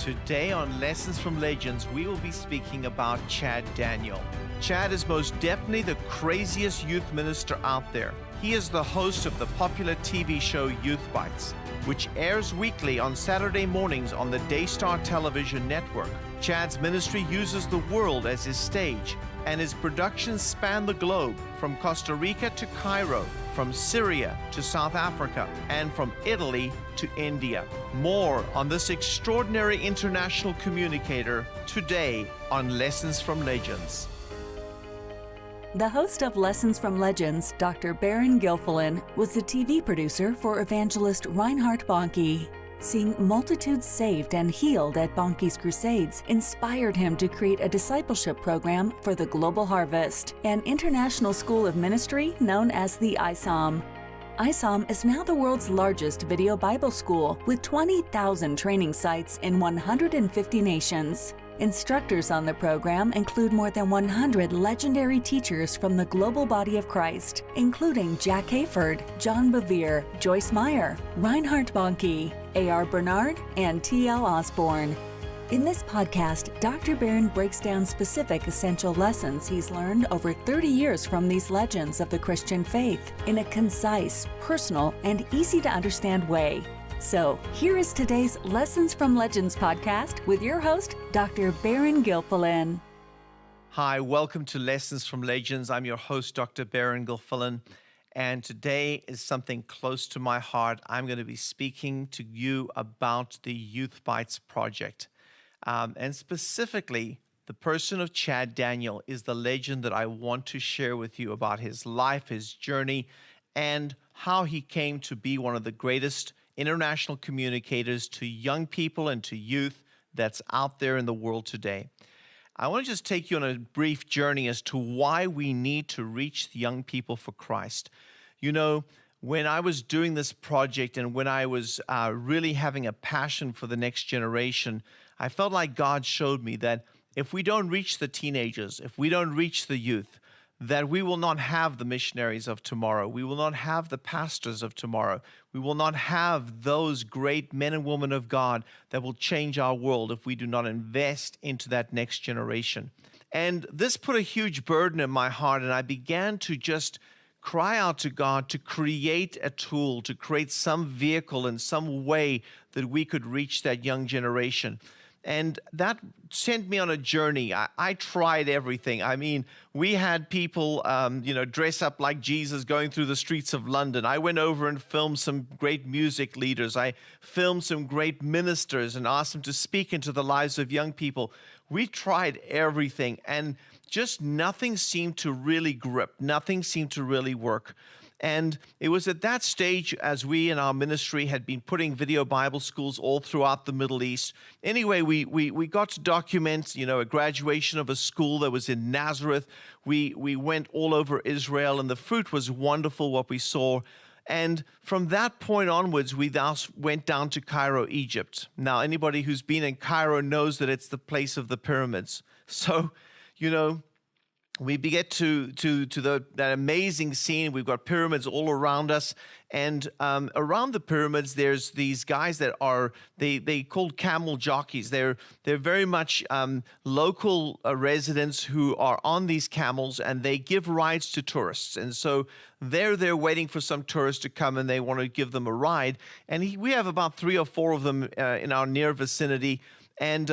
Today on Lessons from Legends, we will be speaking about Chad Daniel. Chad is most definitely the craziest youth minister out there. He is the host of the popular TV show YouthBytes, which airs weekly on Saturday mornings on the Daystar Television Network. Chad's ministry uses the world as his stage, and his productions span the globe, from Costa Rica to Cairo, from Syria to South Africa, and from Italy to India. More on this extraordinary international communicator today on Lessons from Legends. The host of Lessons from Legends, Dr. Baron Gilfillan, was the TV producer for evangelist Reinhard Bonnke. Seeing multitudes saved and healed at Bonnke's crusades inspired him to create a discipleship program for the global harvest, an international school of ministry known as the ISOM. ISOM is now the world's largest video Bible school with 20,000 training sites in 150 nations. Instructors on the program include more than 100 legendary teachers from the global body of Christ, including Jack Hayford, John Bevere, Joyce Meyer, Reinhard Bonnke, A.R. Bernard, and T.L. Osborne. In this podcast, Dr. Baron breaks down specific essential lessons he's learned over 30 years from these legends of the Christian faith in a concise, personal, and easy-to-understand way. So, here is today's Lessons from Legends podcast with your host, Dr. Baron Gilfillan. Hi, welcome to Lessons from Legends. I'm your host, Dr. Baron Gilfillan, and today is something close to my heart. I'm going to be speaking to you about the YouthBytes project. And specifically, the person of Chad Daniel is the legend that I want to share with you about his life, his journey, and how he came to be one of the greatest international communicators to young people and to youth that's out there in the world today. I want to just take you on a brief journey as to why we need to reach young people for Christ. You know, when I was doing this project and when I was really having a passion for the next generation, I felt like God showed me that if we don't reach the teenagers, if we don't reach the youth, that we will not have the missionaries of tomorrow. We will not have the pastors of tomorrow. We will not have those great men and women of God that will change our world if we do not invest into that next generation. And this put a huge burden in my heart, and I began to just cry out to God to create a tool, to create some vehicle in some way that we could reach that young generation. And that sent me on a journey. I tried everything. I mean, we had people, dress up like Jesus going through the streets of London. I went over and filmed some great music leaders. I filmed some great ministers and asked them to speak into the lives of young people. We tried everything, and just nothing seemed to really grip. Nothing seemed to really work. And it was at that stage, as we in our ministry had been putting video Bible schools all throughout the Middle East. Anyway, we got to document, a graduation of a school that was in Nazareth. We went all over Israel, and the fruit was wonderful, what we saw. And from that point onwards, we thus went down to Cairo, Egypt. Now, anybody who's been in Cairo knows that it's the place of the pyramids. So, we get to that amazing scene. We've got pyramids all around us, and around the pyramids, there's these guys that are they called camel jockeys. They're very much local residents who are on these camels, and they give rides to tourists. And so they're there waiting for some tourists to come, and they want to give them a ride. And we have about 3 or 4 of them in our near vicinity. And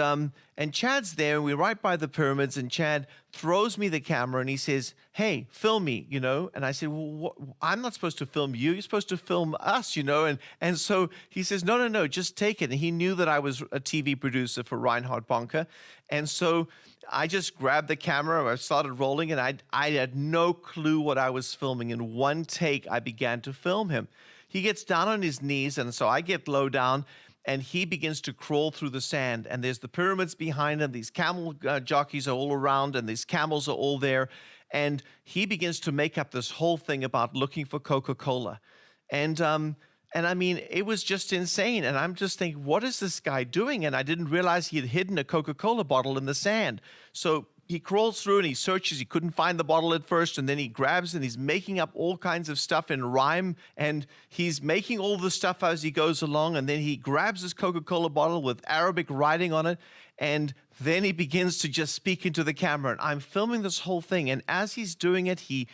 Chad's there, and we're right by the pyramids, and Chad throws me the camera, and he says, "Hey, film me," And I said, "Well, I'm not supposed to film you. You're supposed to film us, And so he says, No, just take it." And he knew that I was a TV producer for Reinhard Bonnke. And so I just grabbed the camera, I started rolling, and I had no clue what I was filming. In one take, I began to film him. He gets down on his knees, and so I get low down, and he begins to crawl through the sand. And there's the pyramids behind him. These camel jockeys are all around, and these camels are all there. And he begins to make up this whole thing about looking for Coca-Cola. And I mean, it was just insane. And I'm just thinking, what is this guy doing? And I didn't realize he had hidden a Coca-Cola bottle in the sand. So he crawls through and he searches. He couldn't find the bottle at first, and then he grabs and he's making up all kinds of stuff in rhyme, and he's making all the stuff as he goes along, and then he grabs his Coca-Cola bottle with Arabic writing on it, and then he begins to just speak into the camera. And I'm filming this whole thing, and as he's doing it, he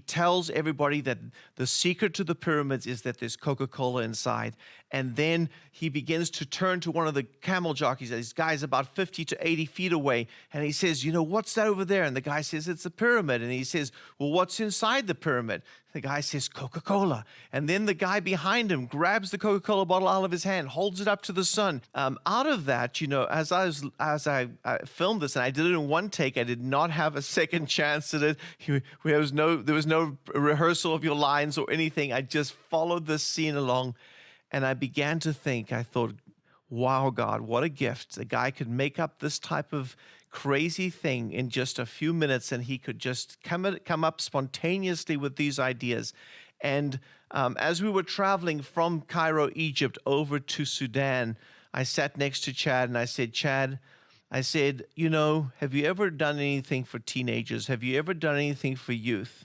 tells everybody that the secret to the pyramids is that there's Coca-Cola inside. And then he begins to turn to one of the camel jockeys. This guy's about 50 to 80 feet away, and he says, what's that over there? And the guy says, it's a pyramid. And he says, well, what's inside the pyramid? The guy says, Coca-Cola. And then the guy behind him grabs the Coca-Cola bottle out of his hand, holds it up to the sun. Out of that, as I filmed this, and I did it in one take, I did not have a second chance at it. There was no rehearsal of your lines or anything. I just followed this scene along, and I began to think, I thought, wow, God, what a gift. The guy could make up this type of crazy thing in just a few minutes, and he could just come up spontaneously with these ideas. And as we were traveling from Cairo, Egypt, over to Sudan, I sat next to Chad, and I said, Chad, have you ever done anything for teenagers? Have you ever done anything for youth?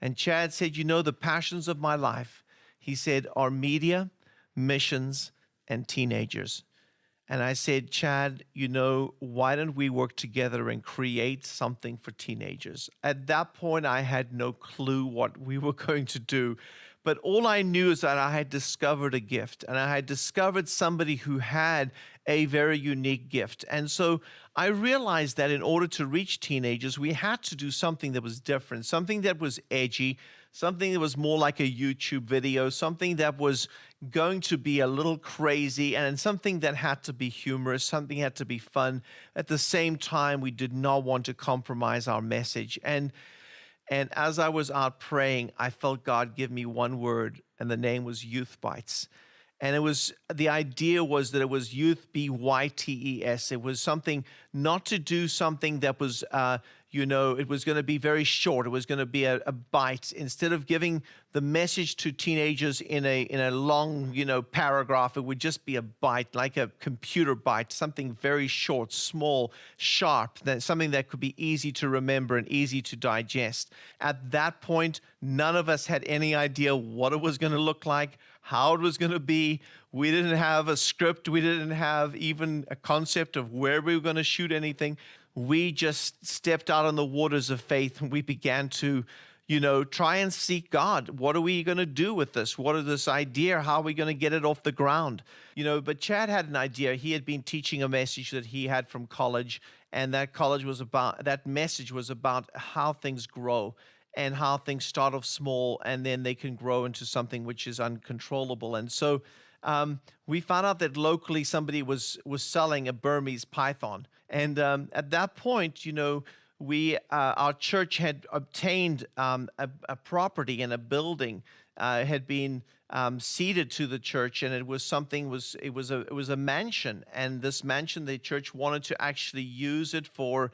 And Chad said, the passions of my life, he said, are media, missions, and teenagers. And I said, Chad, why don't we work together and create something for teenagers? At that point, I had no clue what we were going to do. But all I knew is that I had discovered a gift, and I had discovered somebody who had a very unique gift. And so I realized that in order to reach teenagers, we had to do something that was different, something that was edgy, something that was more like a YouTube video, something that was going to be a little crazy, and something that had to be humorous, something had to be fun. At the same time, we did not want to compromise our message. And as I was out praying, I felt God give me one word, and the name was YouthBytes. And the idea was that it was youth, B-Y-T-E-S. It was something, not to do something that was, it was going to be very short. It was going to be a bite. Instead of giving the message to teenagers in a long, paragraph, it would just be a bite, like a computer bite, something very short, small, sharp, something that could be easy to remember and easy to digest. At that point, none of us had any idea what it was going to look like, how it was going to be. We didn't have a script. We didn't have even a concept of where we were going to shoot anything. We just stepped out on the waters of faith, and we began to, try and seek God. What are we going to do with this? What is this idea? How are we going to get it off the ground? But Chad had an idea. He had been teaching a message that he had from college, and that message was about how things grow and how things start off small, and then they can grow into something which is uncontrollable. And so we found out that locally somebody was selling a Burmese python. And at that point, our church had obtained a property and a building had been ceded to the church, and it was a mansion. And this mansion, the church wanted to actually use it for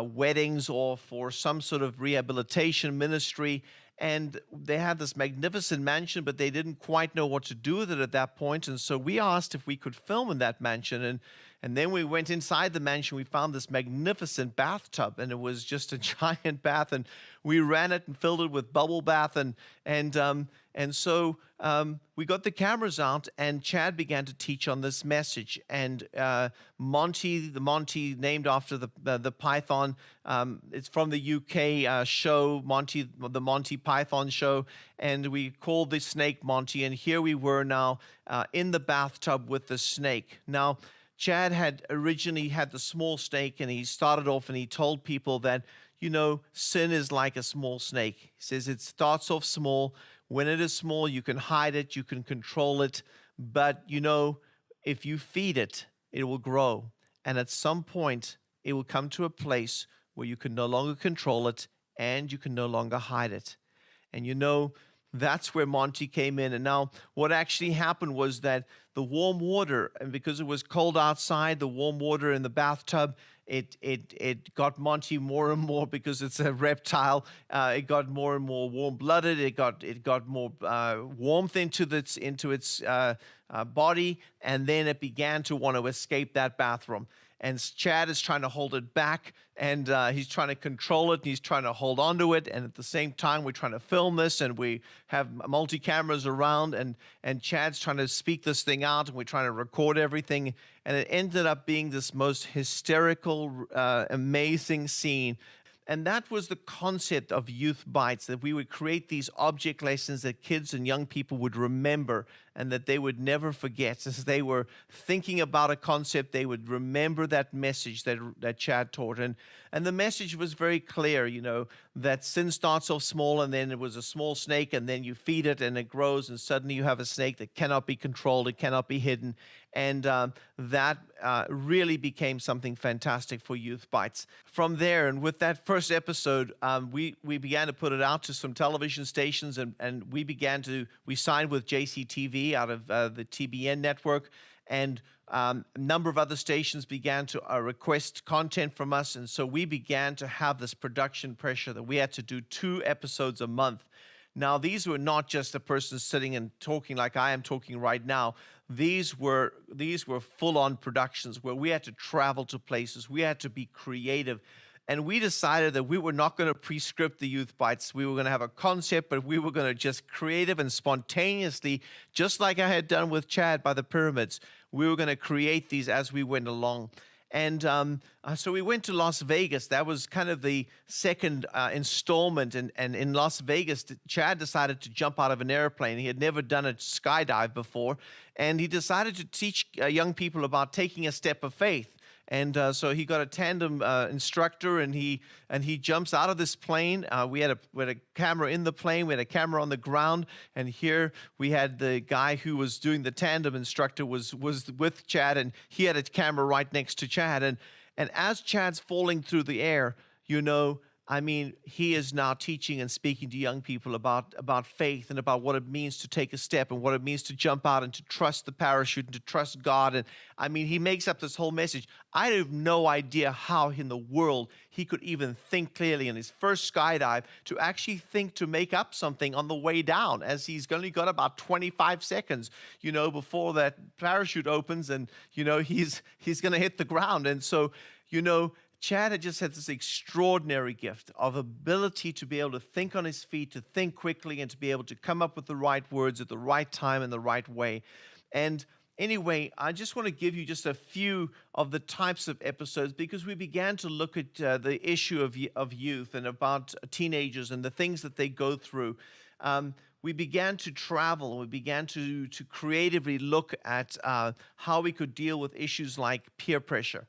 weddings or for some sort of rehabilitation ministry. And they had this magnificent mansion, but they didn't quite know what to do with it at that point. And so we asked if we could film in that mansion. And then we went inside the mansion. We found this magnificent bathtub, and it was just a giant bath. And we ran it and filled it with bubble bath. And so we got the cameras out, and Chad began to teach on this message. And Monty named after the python, it's from the UK show, the Monty Python show, and we called the snake Monty. And here we were now in the bathtub with the snake. Now, Chad had originally had the small snake, and he started off and he told people that, sin is like a small snake. He says it starts off small. When it is small, you can hide it, you can control it. But, if you feed it, it will grow. And at some point, it will come to a place where you can no longer control it and you can no longer hide it. And that's where Monty came in. And now what actually happened was that the warm water, and because it was cold outside, the warm water in the bathtub, it got Monty more and more, because it's a reptile. It got more and more warm-blooded. It got more warmth into its body, and then it began to want to escape that bathroom. and Chad is trying to hold it back, and he's trying to control it, and he's trying to hold on to it, and at the same time we're trying to film this, and we have multi-cameras around, and Chad's trying to speak this thing out, and we're trying to record everything, and it ended up being this most hysterical, amazing scene. And that was the concept of YouthBytes, that we would create these object lessons that kids and young people would remember and that they would never forget. As they were thinking about a concept, they would remember that message that Chad taught. And the message was very clear, that sin starts off small, and then it was a small snake, and then you feed it and it grows, and suddenly you have a snake that cannot be controlled, it cannot be hidden. And that really became something fantastic for YouthBytes. From there, and with that first episode, we began to put it out to some television stations, and we signed with JCTV out of the TBN network, and a number of other stations began to request content from us, and so we began to have this production pressure that we had to do 2 episodes a month. Now, these were not just a person sitting and talking like I am talking right now. These were full-on productions where we had to travel to places. We had to be creative. And we decided that we were not going to pre-script the YouthBytes. We were going to have a concept, but we were going to just creative and spontaneously, just like I had done with Chad by the pyramids, we were going to create these as we went along. And so we went to Las Vegas. That was kind of the second installment. And in Las Vegas, Chad decided to jump out of an airplane. He had never done a skydive before. And he decided to teach young people about taking a step of faith. And so he got a tandem instructor, and he jumps out of this plane. We had a camera in the plane, we had a camera on the ground, and here we had the guy who was doing the tandem instructor was with Chad, and he had a camera right next to Chad. And as Chad's falling through the air, he is now teaching and speaking to young people about faith and about what it means to take a step and what it means to jump out and to trust the parachute and to trust God. And he makes up this whole message. I have no idea how in the world he could even think clearly in his first skydive to actually think to make up something on the way down, as he's only got about 25 seconds, before that parachute opens, and, he's going to hit the ground. And so, Chad had just had this extraordinary gift of ability to be able to think on his feet, to think quickly, and to be able to come up with the right words at the right time in the right way. And anyway, I just want to give you just a few of the types of episodes, because we began to look at the issue of youth and about teenagers and the things that they go through. We began to travel. We began to creatively look at how we could deal with issues like peer pressure.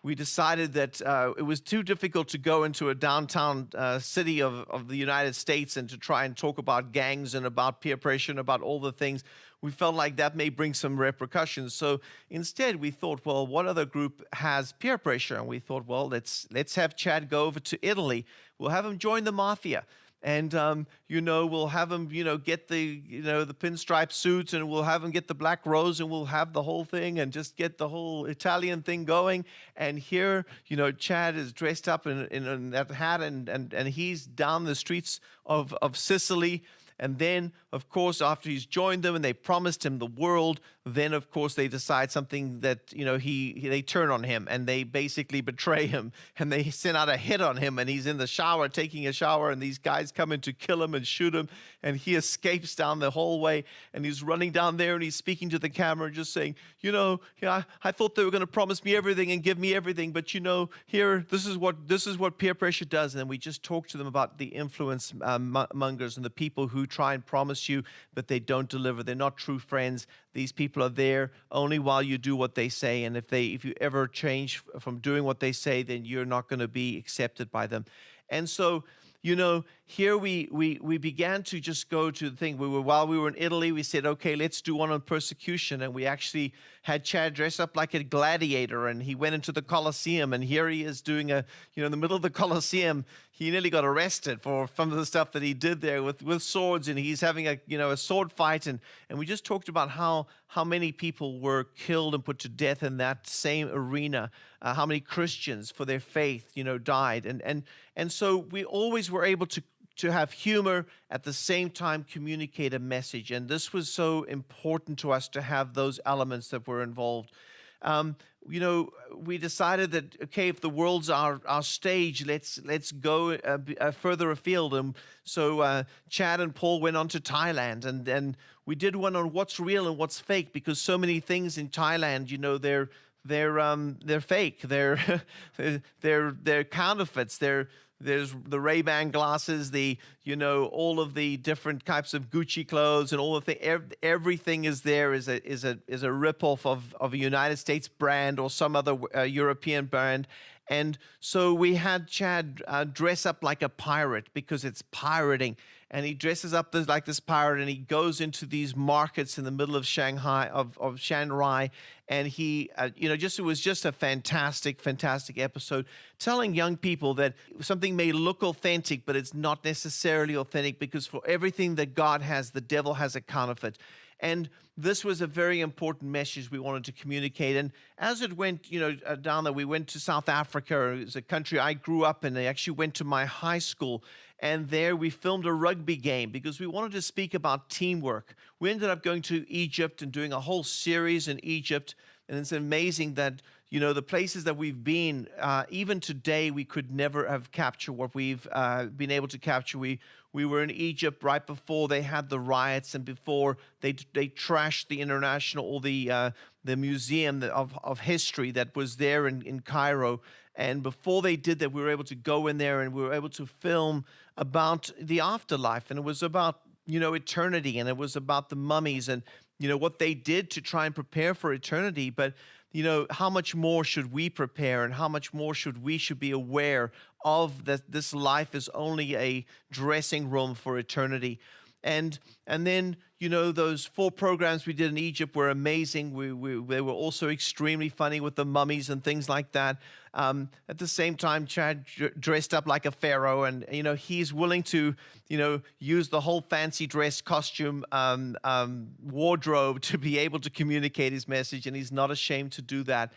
We decided that it was too difficult to go into a downtown city of the United States and to try and talk about gangs and about peer pressure and about all the things. We felt like that may bring some repercussions. So instead, we thought, well, what other group has peer pressure? And we thought, well, let's have Chad go over to Italy. We'll have him join the mafia. And, we'll have him, get the pinstripe suits, and we'll have him get the black rose, and we'll have the whole thing and just get the whole Italian thing going. And here, Chad is dressed up in that hat, and he's down the streets of Sicily. And then, of course, after he's joined them and they promised him the world, then, of course, they decide something that, they turn on him and they basically betray him, and they send out a hit on him, and he's in the shower, taking a shower, and these guys come in to kill him and shoot him, and he escapes down the hallway, and he's running down there, and he's speaking to the camera, just saying, I thought they were going to promise me everything and give me everything, but, here, this is what peer pressure does. And then we just talk to them about the influence mongers and the people who try and promise you, but they don't deliver. They're not true friends. These people are there only while you do what they say. And if you ever change from doing what they say, then you're not going to be accepted by them. And so, here we began to just go to the thing. While we were in Italy, we said, okay, let's do one on persecution. And we actually had Chad dress up like a gladiator, and he went into the Colosseum, and here he is doing in the middle of the Colosseum. He nearly got arrested for some of the stuff that he did there with swords, and he's having a sword fight. And we just talked about how many people were killed and put to death in that same arena, how many Christians for their faith, died. And so we always were able to have humor, at the same time communicate a message. And this was so important to us to have those elements that were involved. um, we decided that, okay, if the world's our stage, let's go further afield. And so Chad and Paul went on to Thailand, and then we did one on what's real and what's fake, because so many things in Thailand, they're fake. They're counterfeits. There's the Ray-Ban glasses, all of the different types of Gucci clothes, and all the thing. Everything is there is a ripoff of a United States brand or some other European brand. And so we had Chad dress up like a pirate, because it's pirating. And he dresses up like this pirate, and he goes into these markets in the middle of Shanghai, of Chiang Rai. And he, it was just a fantastic, fantastic episode, telling young people that something may look authentic, but it's not necessarily authentic, because for everything that God has, the devil has a counterfeit. And this was a very important message we wanted to communicate. And as it went, down there, we went to South Africa. It was a country I grew up in. I actually went to my high school, and there we filmed a rugby game because we wanted to speak about teamwork. We ended up going to Egypt and doing a whole series in Egypt. And it's amazing that, the places that we've been, even today, we could never have captured what we've been able to capture. We were in Egypt right before they had the riots, and before they trashed the museum of history that was there in Cairo. And before they did that, we were able to go in there, and we were able to film about the afterlife. And it was about, eternity, and it was about the mummies and, what they did to try and prepare for eternity. But, how much more should we prepare, and how much more should be aware of that this life is only a dressing room for eternity. And then, those 4 programs we did in Egypt were amazing. They were also extremely funny with the mummies and things like that. At the same time, Chad dressed up like a pharaoh, and, he's willing to, use the whole fancy dress costume wardrobe to be able to communicate his message, and he's not ashamed to do that.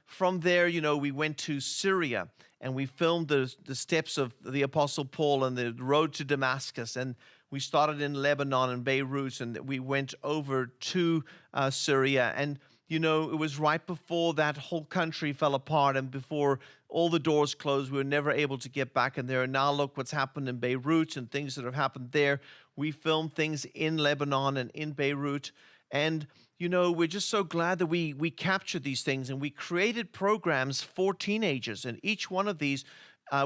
From there, we went to Syria, and we filmed the steps of the Apostle Paul and the road to Damascus. And we started in Lebanon and Beirut, and we went over to Syria. And, it was right before that whole country fell apart, and before all the doors closed. We were never able to get back in there. And now look what's happened in Beirut and things that have happened there. We filmed things in Lebanon and in Beirut. And, we're just so glad that we captured these things, and we created programs for teenagers. And each one of these,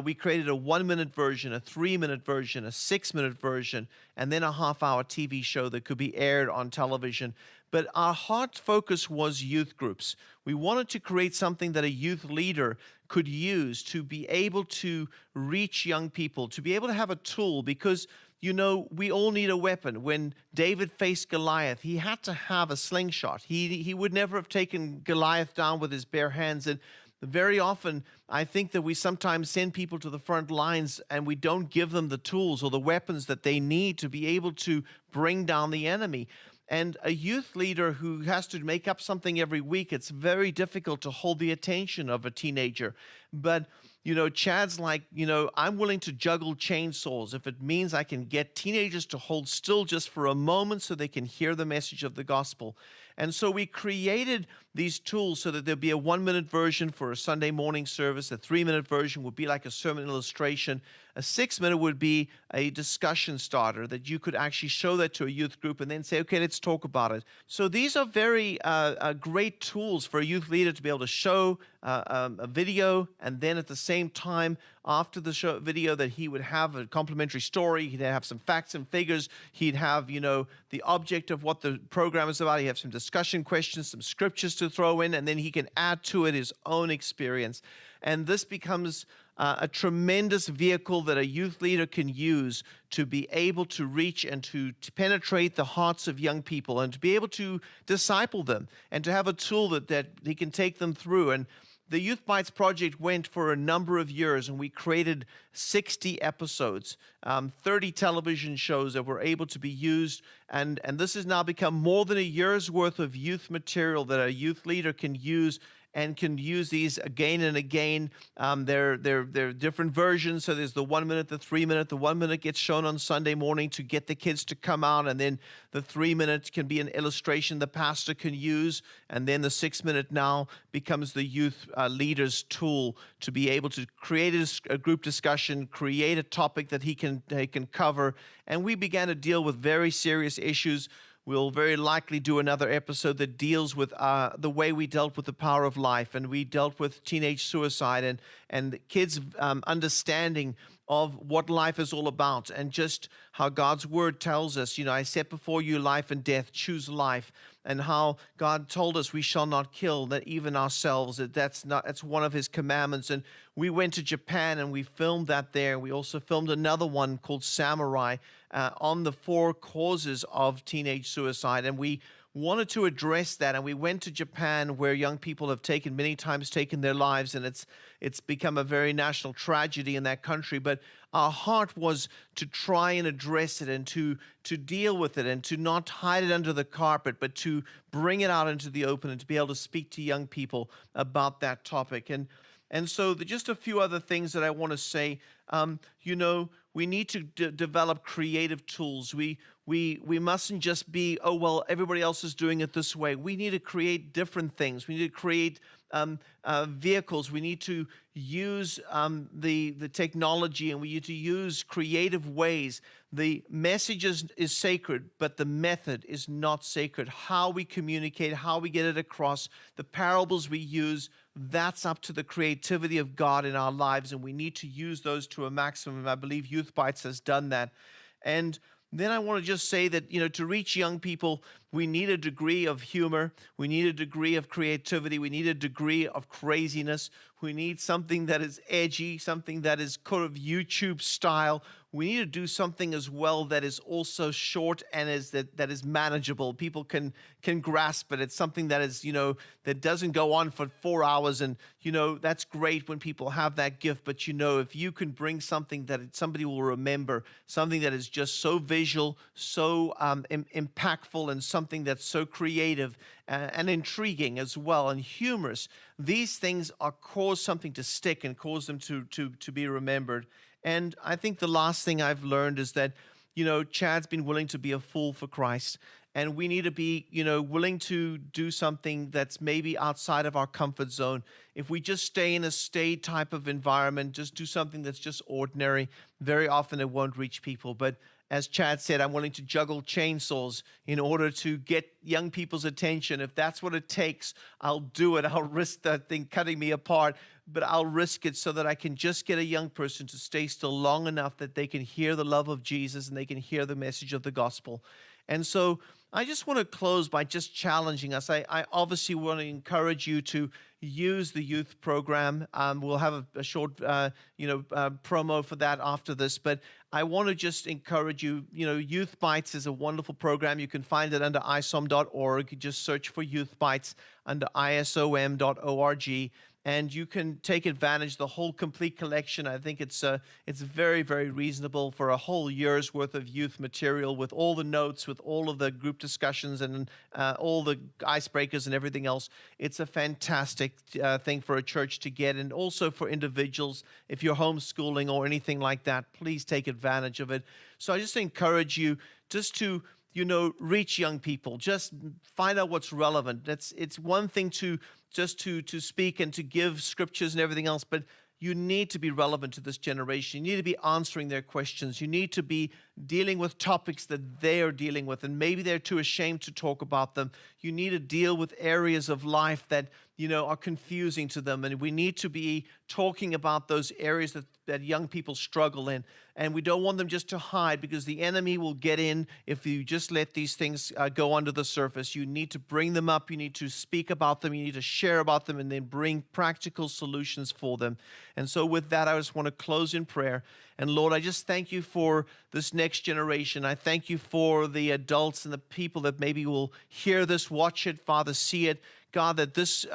we created a 1-minute version, a 3-minute version, a 6-minute version, and then a half-hour TV show that could be aired on television. But our heart focus was youth groups. We wanted to create something that a youth leader could use to be able to reach young people, to be able to have a tool, because we all need a weapon. When David faced Goliath, he had to have a slingshot. He would never have taken Goliath down with his bare hands. And very often, I think that we sometimes send people to the front lines, and we don't give them the tools or the weapons that they need to be able to bring down the enemy. And a youth leader who has to make up something every week, it's very difficult to hold the attention of a teenager. But Chad's like, I'm willing to juggle chainsaws if it means I can get teenagers to hold still just for a moment so they can hear the message of the gospel. And so we created these tools so that there'd be a 1-minute version for a Sunday morning service. A 3-minute version would be like a sermon illustration. A 6-minute would be a discussion starter that you could actually show that to a youth group and then say, okay, let's talk about it. So these are very great tools for a youth leader to be able to show a video, and then at the same time, after the video, that he would have a complimentary story. He'd have some facts and figures. He'd have, the object of what the program is about. He'd have some discussion questions, some scriptures to throw in, and then he can add to it his own experience. And this becomes a tremendous vehicle that a youth leader can use to be able to reach and to penetrate the hearts of young people, and to be able to disciple them, and to have a tool that he can take them through. And the YouthBytes project went for a number of years, and we created 60 episodes, 30 television shows that were able to be used. And this has now become more than a year's worth of youth material that a youth leader can use and can use these again and again. They're different versions. So there's the 1 minute, the 3 minute. The 1 minute gets shown on Sunday morning to get the kids to come out, and then the 3 minutes can be an illustration the pastor can use, and then the 6 minute now becomes the youth leader's tool to be able to create a group discussion, create a topic that he can cover. And we began to deal with very serious issues. We'll very likely do another episode that deals with the way we dealt with the power of life, and we dealt with teenage suicide and kids' understanding of what life is all about, and just how God's word tells us, I set before you life and death, choose life, and how God told us we shall not kill, that even ourselves, that's one of his commandments. And we went to Japan and we filmed that there. We also filmed another one called Samurai on the 4 causes of teenage suicide, and we wanted to address that. And we went to Japan, where young people have many times taken their lives, and it's become a very national tragedy in that country. But our heart was to try and address it, and to deal with it, and to not hide it under the carpet, but to bring it out into the open, and to be able to speak to young people about that topic. And so just a few other things that I want to say. We need to develop creative tools. We mustn't just be, oh, well, everybody else is doing it this way. We need to create different things. We need to create vehicles. We need to use the technology, and we need to use creative ways. The message is sacred, but the method is not sacred. How we communicate, how we get it across, the parables we use, that's up to the creativity of God in our lives, and we need to use those to a maximum. I believe YouthBytes has done that. And then I want to just say that, to reach young people, we need a degree of humor. We need a degree of creativity. We need a degree of craziness. We need something that is edgy, something that is kind of YouTube style. We need to do something as well that is also short and that is manageable. People can grasp it. It's something that is, that doesn't go on for 4 hours. And, that's great when people have that gift. But, if you can bring something that somebody will remember, something that is just so visual, so impactful, and something that's so creative and intriguing as well, and humorous, these things cause something to stick and cause them to be remembered. And I think the last thing I've learned is that, Chad's been willing to be a fool for Christ. And we need to be, willing to do something that's maybe outside of our comfort zone. If we just stay in a stay type of environment, just do something that's just ordinary, very often it won't reach people. But as Chad said, I'm willing to juggle chainsaws in order to get young people's attention. If that's what it takes, I'll do it. I'll risk that thing cutting me apart, but I'll risk it so that I can just get a young person to stay still long enough that they can hear the love of Jesus and they can hear the message of the gospel. And so I just want to close by just challenging us. I obviously want to encourage you to use the youth program. We'll have a short, promo for that after this. But I want to just encourage you. YouthBytes is a wonderful program. You can find it under isom.org. You just search for YouthBytes under isom.org. And you can take advantage of the whole complete collection. I think it's very, very reasonable for a whole year's worth of youth material, with all the notes, with all of the group discussions, and all the icebreakers and everything else. It's a fantastic thing for a church to get, and also for individuals. If you're homeschooling or anything like that, please take advantage of it. So I just encourage you just to reach young people. Just find out what's relevant. It's one thing to speak and to give scriptures and everything else, but you need to be relevant to this generation. You need to be answering their questions. You need to be dealing with topics that they are dealing with, and maybe they're too ashamed to talk about them. You need to deal with areas of life that are confusing to them, and we need to be talking about those areas that young people struggle in. And we don't want them just to hide, because the enemy will get in if you just let these things go under the surface. You need to bring them up. You need to speak about them. You need to share about them, and then bring practical solutions for them. And so with that, I just want to close in prayer. And Lord, I just thank you for this next generation. I thank you for the adults and the people that maybe will hear this, watch it, Father, see it. God, that this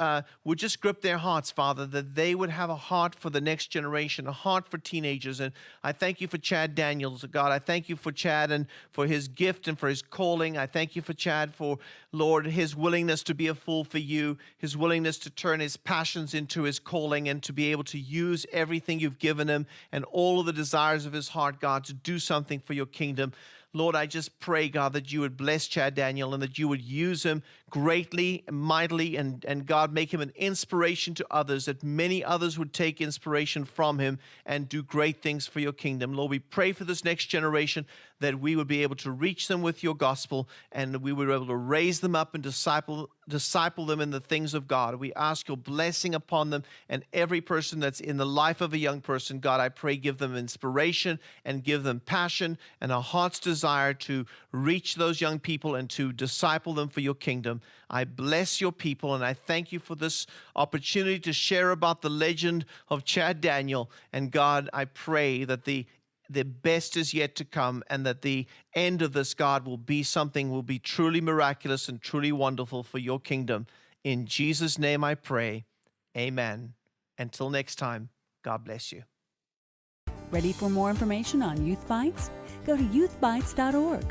would just grip their hearts, Father, that they would have a heart for the next generation, a heart for teenagers. And I thank you for Chad Daniels, God. I thank you for Chad and for his gift and for his calling. I thank you for Chad for, Lord, his willingness to be a fool for you, his willingness to turn his passions into his calling and to be able to use everything you've given him and all of the desires of his heart, God, to do something for your kingdom. Lord, I just pray, God, that you would bless Chad Daniel and that you would use him greatly, mightily, and God, make him an inspiration to others, that many others would take inspiration from him and do great things for your kingdom. Lord, we pray for this next generation that we would be able to reach them with your gospel and we would be able to raise them up and disciple them in the things of God. We ask your blessing upon them and every person that's in the life of a young person. God, I pray give them inspiration and give them passion and a heart's desire to reach those young people and to disciple them for your kingdom. I bless your people and I thank you for this opportunity to share about the legend of Chad Daniel. And God, I pray that the best is yet to come and that the end of this, God, will be truly miraculous and truly wonderful for your kingdom. In Jesus' name I pray. Amen. Until next time, God bless you. Ready for more information on YouthBytes? Go to youthbytes.org.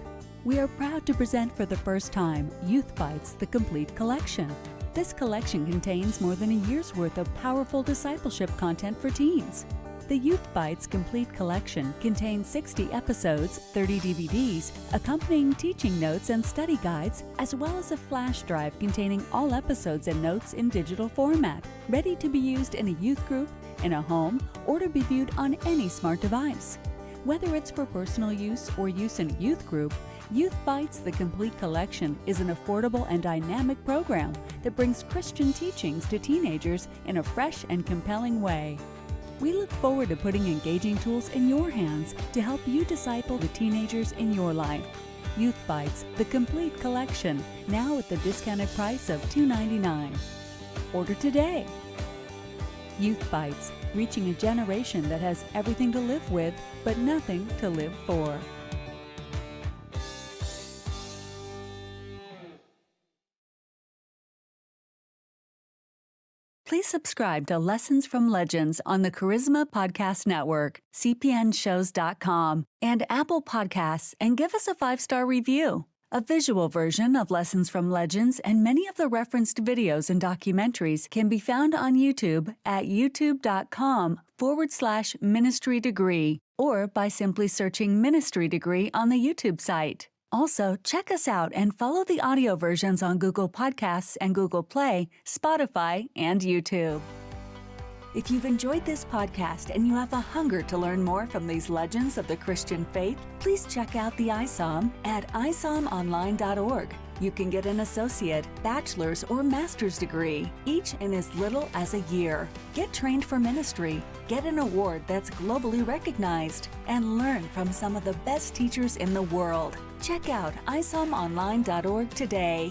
We are proud to present for the first time YouthBytes, the complete collection. This collection contains more than a year's worth of powerful discipleship content for teens. The YouthBytes Complete Collection contains 60 episodes, 30 DVDs, accompanying teaching notes and study guides, as well as a flash drive containing all episodes and notes in digital format, ready to be used in a youth group, in a home, or to be viewed on any smart device. Whether it's for personal use or use in a youth group, YouthBytes The Complete Collection is an affordable and dynamic program that brings Christian teachings to teenagers in a fresh and compelling way. We look forward to putting engaging tools in your hands to help you disciple the teenagers in your life. YouthBytes, the complete collection, now at the discounted price of $2.99. Order today. YouthBytes, reaching a generation that has everything to live with, but nothing to live for. Please subscribe to Lessons from Legends on the Charisma Podcast Network, cpnshows.com, and Apple Podcasts, and give us a 5-star review. A visual version of Lessons from Legends and many of the referenced videos and documentaries can be found on YouTube at youtube.com/ministry degree or by simply searching Ministry Degree on the YouTube site. Also, check us out and follow the audio versions on Google Podcasts and Google Play, Spotify, and YouTube. If you've enjoyed this podcast and you have a hunger to learn more from these legends of the Christian faith, please check out the iSOM at isomonline.org. You can get an associate, bachelor's, or master's degree, each in as little as a year. Get trained for ministry, get an award that's globally recognized, and learn from some of the best teachers in the world. Check out isomonline.org today.